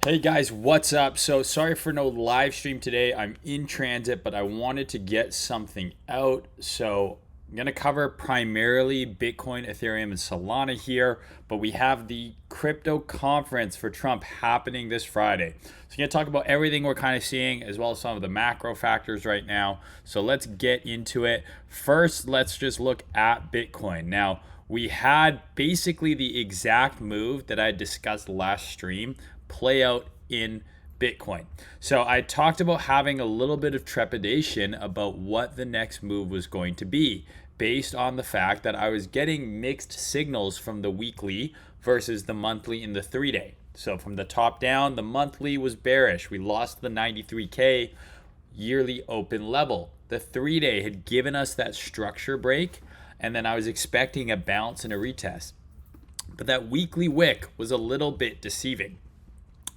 Hey guys, what's up? So sorry for no live stream today. I'm in transit, but I wanted to get something out. So I'm going to cover primarily Bitcoin, Ethereum, and Solana here, but we have the crypto conference for Trump happening this Friday. So I'm going to talk about everything we're kind of seeing as well as some of the macro factors right now. So let's get into it. First, let's just look at Bitcoin. Now, we had basically the exact move that I discussed last stream play out in Bitcoin. So I talked about having a little bit of trepidation about what the next move was going to be based on the fact that I was getting mixed signals from the weekly versus the monthly and the 3-day. So from the top down, the monthly was bearish. We lost the 93K yearly open level. The 3-day had given us that structure break, and then I was expecting a bounce and a retest. But that weekly wick was a little bit deceiving.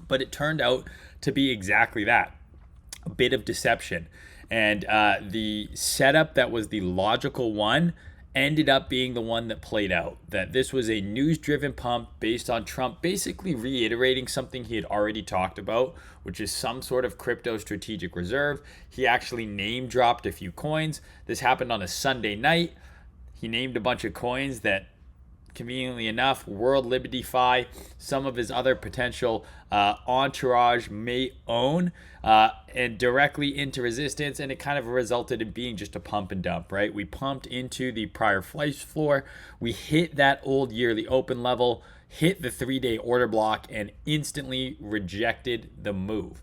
But it turned out to be exactly that, a bit of deception. And the setup that was the logical one ended up being the one that played out. That this was a news-driven pump based on Trump basically reiterating something he had already talked about, which is some sort of crypto strategic reserve. He actually name-dropped a few coins. This happened on a Sunday night. He named a bunch of coins that, conveniently enough, World Liberty Fi, some of his other potential entourage may own, and directly into resistance, and it kind of resulted in being just a pump and dump, right? We pumped into the prior price floor, we hit that old yearly open level, hit the 3-day order block, and instantly rejected the move.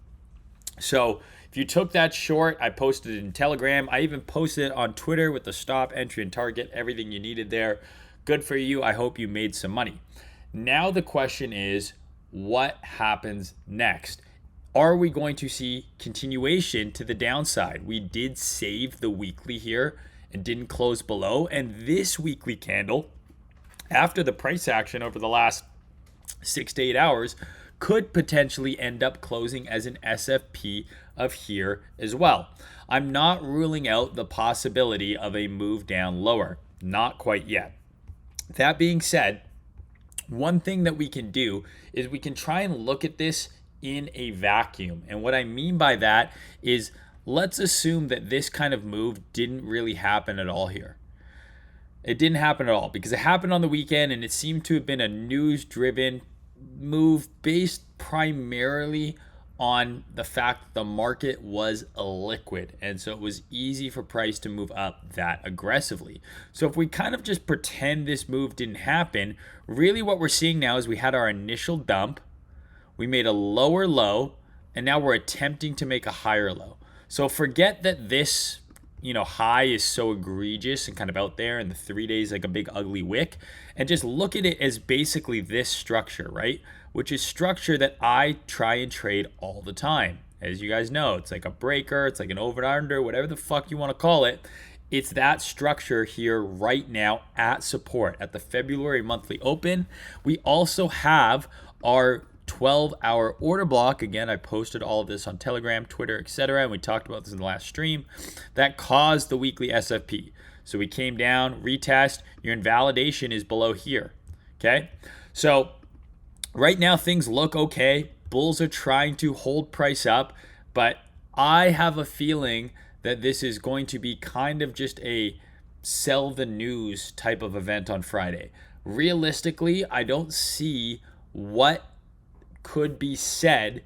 So if you took that short, I posted it in Telegram. I even posted it on Twitter with the stop, entry, and target, everything you needed there. Good for you. I hope you made some money. Now the question is, what happens next? Are we going to see continuation to the downside? We did save the weekly here and didn't close below. And this weekly candle, after the price action over the last 6 to 8 hours, could potentially end up closing as an SFP of here as well. I'm not ruling out the possibility of a move down lower. Not quite yet. That being said, one thing that we can do is we can try and look at this in a vacuum. And what I mean by that is, let's assume that this kind of move didn't really happen at all here. It didn't happen at all because it happened on the weekend, and it seemed to have been a news-driven move based primarily on the fact that the market was illiquid, and so it was easy for price to move up that aggressively. So if we kind of just pretend this move didn't happen, really what we're seeing now is we had our initial dump, we made a lower low, and now we're attempting to make a higher low. So forget that this high is so egregious and kind of out there, and the 3 days like a big ugly wick, and just look at it as basically this structure, right? Which is structure that I try and trade all the time. As you guys know, it's like a breaker, it's like an over and under, whatever the fuck you want to call it. It's that structure here right now at support at the February monthly open. We also have our 12-hour order block. Again, I posted all of this on Telegram, Twitter, etc., and we talked about this in the last stream. That caused the weekly SFP. So we came down, retest, your invalidation is below here. Okay? So right now things look okay. Bulls are trying to hold price up, but I have a feeling that this is going to be kind of just a sell the news type of event on Friday. Realistically, I don't see what could be said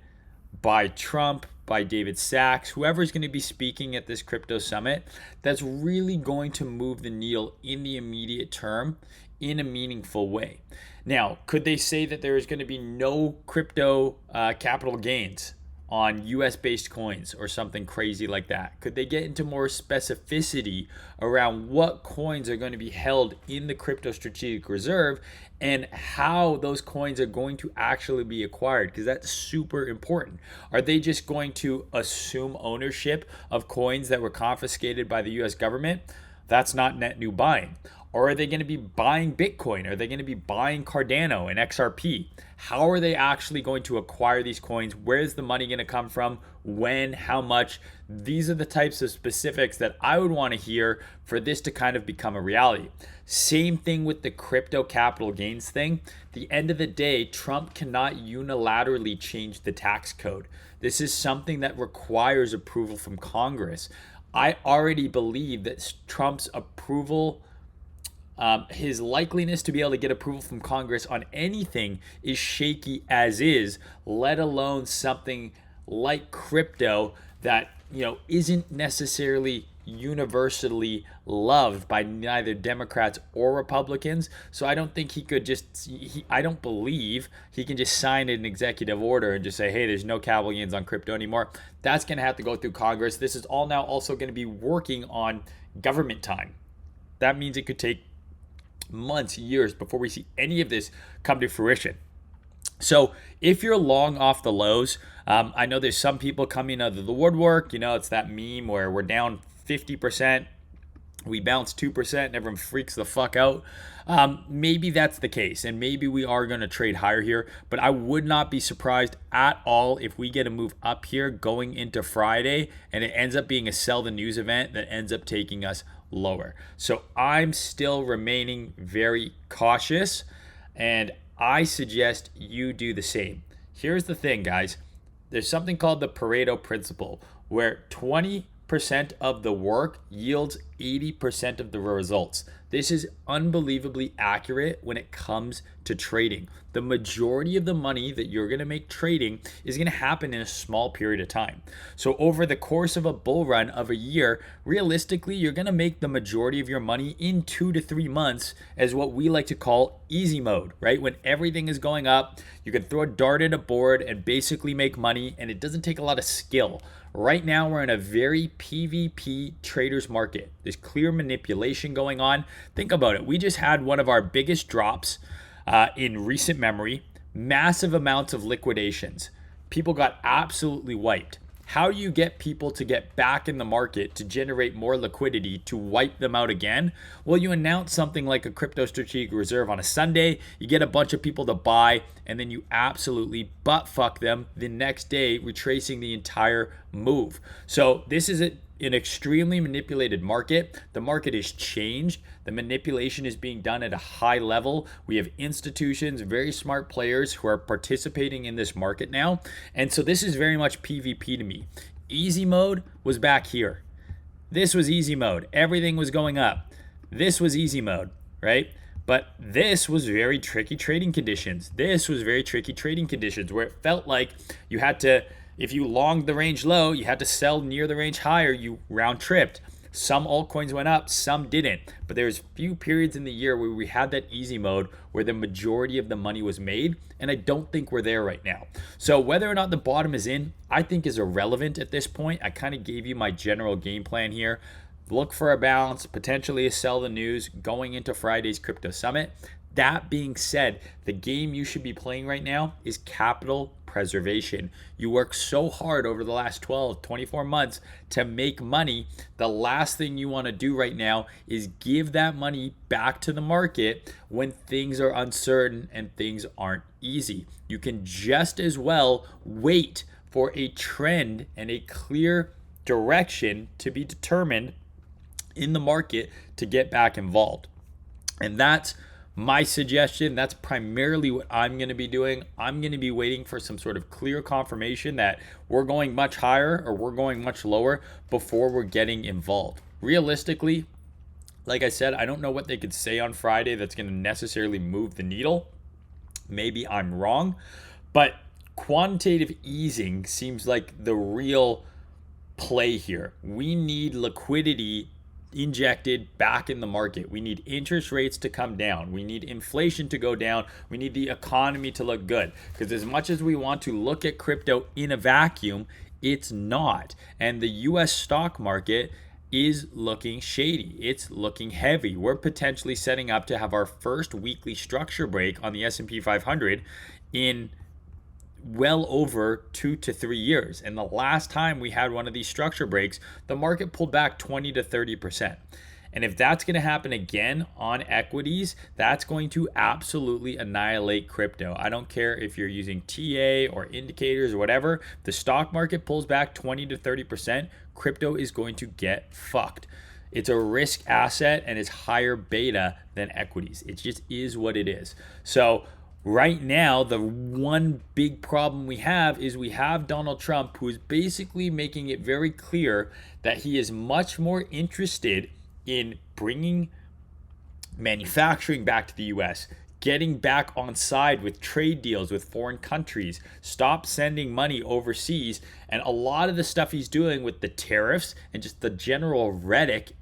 by Trump, by David Sachs, whoever's going to be speaking at this crypto summit, that's really going to move the needle in the immediate term in a meaningful way. Now, could they say that there is going to be no crypto capital gains on US-based coins or something crazy like that? Could they get into more specificity around what coins are going to be held in the crypto strategic reserve and how those coins are going to actually be acquired? Because that's super important. Are they just going to assume ownership of coins that were confiscated by the US government? That's not net new buying. Or are they going to be buying Bitcoin? Are they going to be buying Cardano and XRP? How are they actually going to acquire these coins? Where's the money going to come from? When? How much? These are the types of specifics that I would want to hear for this to kind of become a reality. Same thing with the crypto capital gains thing. At the end of the day, Trump cannot unilaterally change the tax code. This is something that requires approval from Congress. I already believe that Trump's approval, his likeliness to be able to get approval from Congress on anything is shaky as is, let alone something like crypto that, isn't necessarily universally loved by neither Democrats or Republicans. So I don't think he could I don't believe he can just sign an executive order and just say, hey, there's no capital gains on crypto anymore. That's going to have to go through Congress. This is all now also going to be working on government time. That means it could take months, years before we see any of this come to fruition. So if you're long off the lows, I know there's some people coming out of the woodwork. It's that meme where we're down 50%, we bounce 2%, and everyone freaks the fuck out. Maybe that's the case, and maybe we are going to trade higher here, but I would not be surprised at all if we get a move up here going into Friday, and it ends up being a sell the news event that ends up taking us lower. So I'm still remaining very cautious, and I suggest you do the same. Here's the thing, guys. There's something called the Pareto principle, where 20% of the work yields 80% of the results. This is unbelievably accurate when it comes to trading. The majority of the money that you're going to make trading is going to happen in a small period of time. So over the course of a bull run of a year, realistically, you're going to make the majority of your money in 2 to 3 months as what we like to call easy mode, right? When everything is going up, you can throw a dart at a board and basically make money, and it doesn't take a lot of skill. Right now, we're in a very PvP traders market. There's clear manipulation going on. Think about it. We just had one of our biggest drops in recent memory, massive amounts of liquidations. People got absolutely wiped. How do you get people to get back in the market to generate more liquidity to wipe them out again? Well, you announce something like a crypto strategic reserve on a Sunday, you get a bunch of people to buy, and then you absolutely butt fuck them the next day, retracing the entire move. So this is an extremely manipulated market. The market has changed. The manipulation is being done at a high level. We have institutions, very smart players who are participating in this market now. And so this is very much PvP to me. Easy mode was back here. This was easy mode. Everything was going up. This was easy mode, right? But this was very tricky trading conditions. This was very tricky trading conditions where it felt like you had to, if you longed the range low, you had to sell near the range higher, you round tripped. Some altcoins went up, some didn't. But there's few periods in the year where we had that easy mode where the majority of the money was made. And I don't think we're there right now. So whether or not the bottom is in, I think is irrelevant at this point. I kind of gave you my general game plan here. Look for a bounce, potentially a sell the news going into Friday's crypto summit. That being said, the game you should be playing right now is capital preservation. You work so hard over the last 12, 24 months to make money. The last thing you want to do right now is give that money back to the market when things are uncertain and things aren't easy. You can just as well wait for a trend and a clear direction to be determined in the market to get back involved. And that's my suggestion. That's primarily what I'm going to be doing. I'm going to be waiting for some sort of clear confirmation that we're going much higher or we're going much lower before we're getting involved. Realistically, like I said, I don't know what they could say on Friday that's going to necessarily move the needle. Maybe I'm wrong, but quantitative easing seems like the real play here. We need liquidity injected back in the market. We need interest rates to come down. We need inflation to go down. We need the economy to look good. Because as much as we want to look at crypto in a vacuum, it's not. And the US stock market is looking shady. It's looking heavy. We're potentially setting up to have our first weekly structure break on the S&P 500 in well over 2 to 3 years. And the last time we had one of these structure breaks, the market pulled back 20 to 30%. And if that's going to happen again on equities, that's going to absolutely annihilate crypto. I don't care if you're using TA or indicators or whatever. The stock market pulls back 20 to 30%, crypto is going to get fucked. It's a risk asset and it's higher beta than equities. It just is what it is. So right now, the one big problem we have is we have Donald Trump, who is basically making it very clear that he is much more interested in bringing manufacturing back to the US, getting back on side with trade deals with foreign countries, stop sending money overseas. And a lot of the stuff he's doing with the tariffs and just the general rhetoric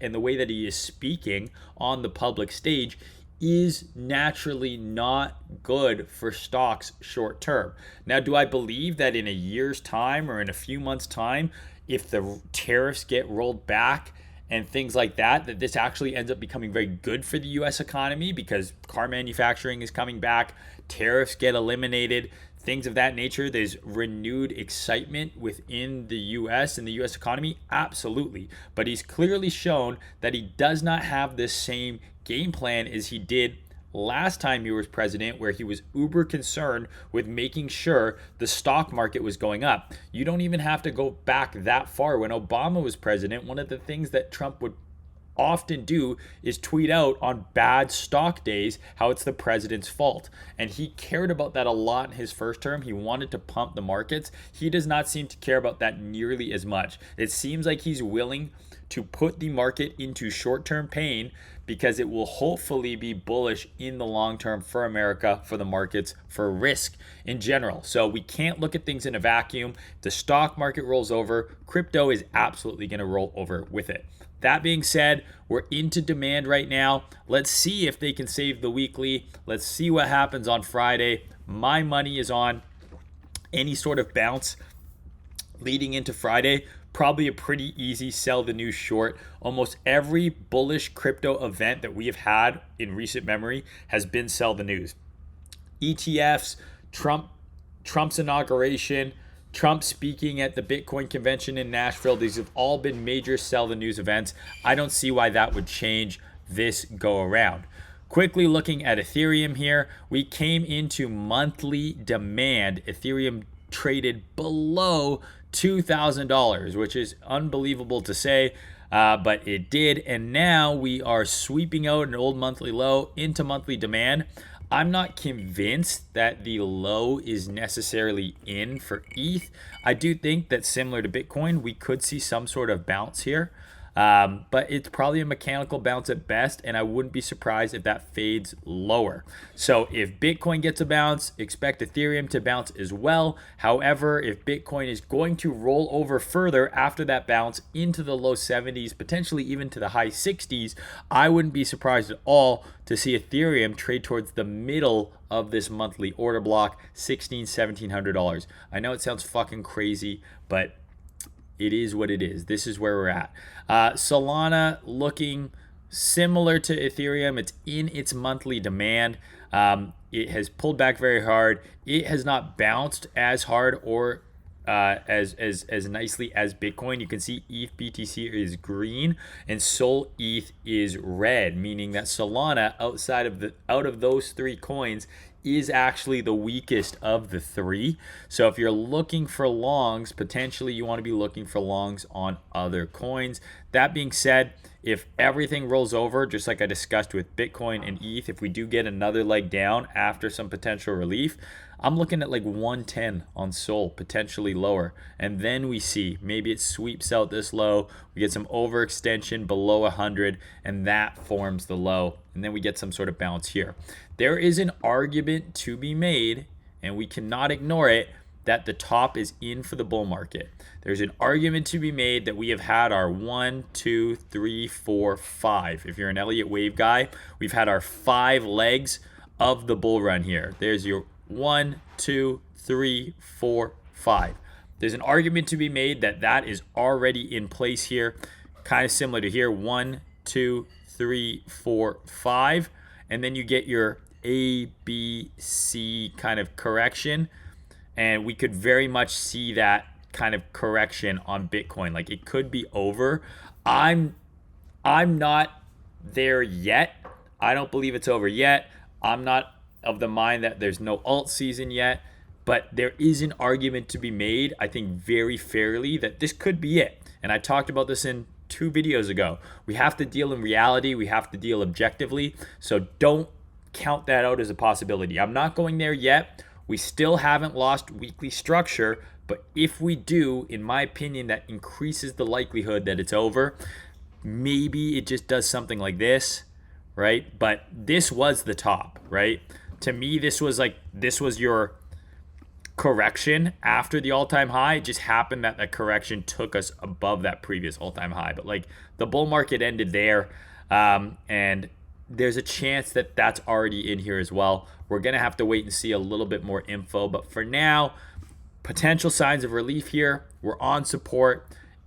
and the way that he is speaking on the public stage is naturally not good for stocks short term. Now, do I believe that in a year's time or in a few months' time, if the tariffs get rolled back and things like that, that this actually ends up becoming very good for the US economy because car manufacturing is coming back, tariffs get eliminated, things of that nature? There's renewed excitement within the US and the US economy? Absolutely. But he's clearly shown that he does not have this same game plan as he did last time he was president, where he was uber concerned with making sure the stock market was going up. You don't even have to go back that far. When Obama was president, one of the things that Trump would often do is tweet out on bad stock days how it's the president's fault. And he cared about that a lot in his first term. He wanted to pump the markets. He does not seem to care about that nearly as much. It seems like he's willing to put the market into short-term pain because it will hopefully be bullish in the long term for America, for the markets, for risk in general. So we can't look at things in a vacuum. If the stock market rolls over, crypto is absolutely going to roll over with it. That being said, we're into demand right now. Let's see if they can save the weekly. Let's see what happens on Friday. My money is on any sort of bounce leading into Friday. Probably a pretty easy sell the news short. Almost every bullish crypto event that we have had in recent memory has been sell the news. ETFs, Trump's inauguration, Trump speaking at the Bitcoin convention in Nashville. These have all been major sell the news events. I don't see why that would change this go around. Quickly looking at Ethereum here, we came into monthly demand. Ethereum traded below $2,000, which is unbelievable to say, but it did. And now we are sweeping out an old monthly low into monthly demand. I'm not convinced that the low is necessarily in for ETH. I do think that similar to Bitcoin, we could see some sort of bounce here. But it's probably a mechanical bounce at best, and I wouldn't be surprised if that fades lower. So if Bitcoin gets a bounce, expect Ethereum to bounce as well. However, if Bitcoin is going to roll over further after that bounce into the low 70s, potentially even to the high 60s, I wouldn't be surprised at all to see Ethereum trade towards the middle of this monthly order block, $1,700. I know it sounds fucking crazy, but it is what it is. This is where we're at. Solana looking similar to Ethereum. It's in its monthly demand. It has pulled back very hard. It has not bounced as hard or as nicely as Bitcoin. You can see ETH BTC is green and Sol ETH is red, meaning that Solana out of those three coins is actually the weakest of the three. So if you're looking for longs, potentially you want to be looking for longs on other coins. That being said, if everything rolls over, just like I discussed with Bitcoin and ETH, if we do get another leg down after some potential relief, I'm looking at like 110 on Sol, potentially lower. And then we see maybe it sweeps out this low. We get some overextension below 100, and that forms the low. And then we get some sort of bounce here. There is an argument to be made, and we cannot ignore it, that the top is in for the bull market. There's an argument to be made that we have had our 1, 2, 3, 4, 5. If you're an Elliott Wave guy, we've had our 5 legs of the bull run here. There's your 1, 2, 3, 4, 5. There's an argument to be made that that is already in place here, kind of similar to here, 1, 2, 3, 4, 5, and then you get your A, B, C kind of correction, and we could very much see that kind of correction on Bitcoin. Like it could be over. I'm I'm not there yet. I don't believe it's over yet. I'm not of the mind that there's no alt season yet, but there is an argument to be made, I think very fairly, that this could be it. And I talked about this in 2 videos ago. We have to deal in reality, we have to deal objectively. So don't count that out as a possibility. I'm not going there yet. We still haven't lost weekly structure, but if we do, in my opinion, that increases the likelihood that it's over. Maybe it just does something like this, right? But this was the top, right? To me, this was your correction after the all-time high. It just happened that that correction took us above that previous all-time high. But like the bull market ended there, and there's a chance that that's already in here as well. We're gonna have to wait and see a little bit more info. But for now, potential signs of relief here. We're on support.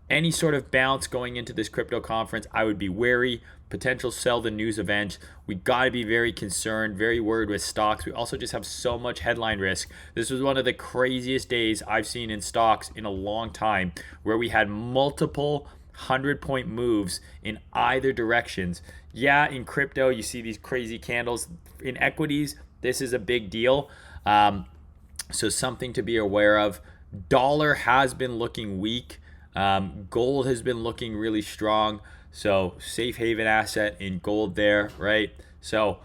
Any sort of bounce going into this crypto conference, I would be wary. Potential sell the news event. We got to be very concerned, very worried with stocks. We also just have so much headline risk. This was one of the craziest days I've seen in stocks in a long time, where we had multiple 100-point moves in either directions. Yeah, in crypto, you see these crazy candles. In equities, this is a big deal. So something to be aware of. Dollar has been looking weak. Gold has been looking really strong. So safe haven asset in gold there, right? So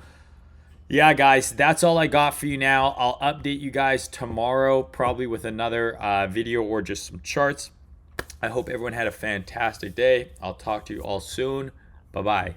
yeah, guys, that's all I got for you now. I'll update you guys tomorrow, probably with another video or just some charts. I hope everyone had a fantastic day. I'll talk to you all soon. Bye-bye.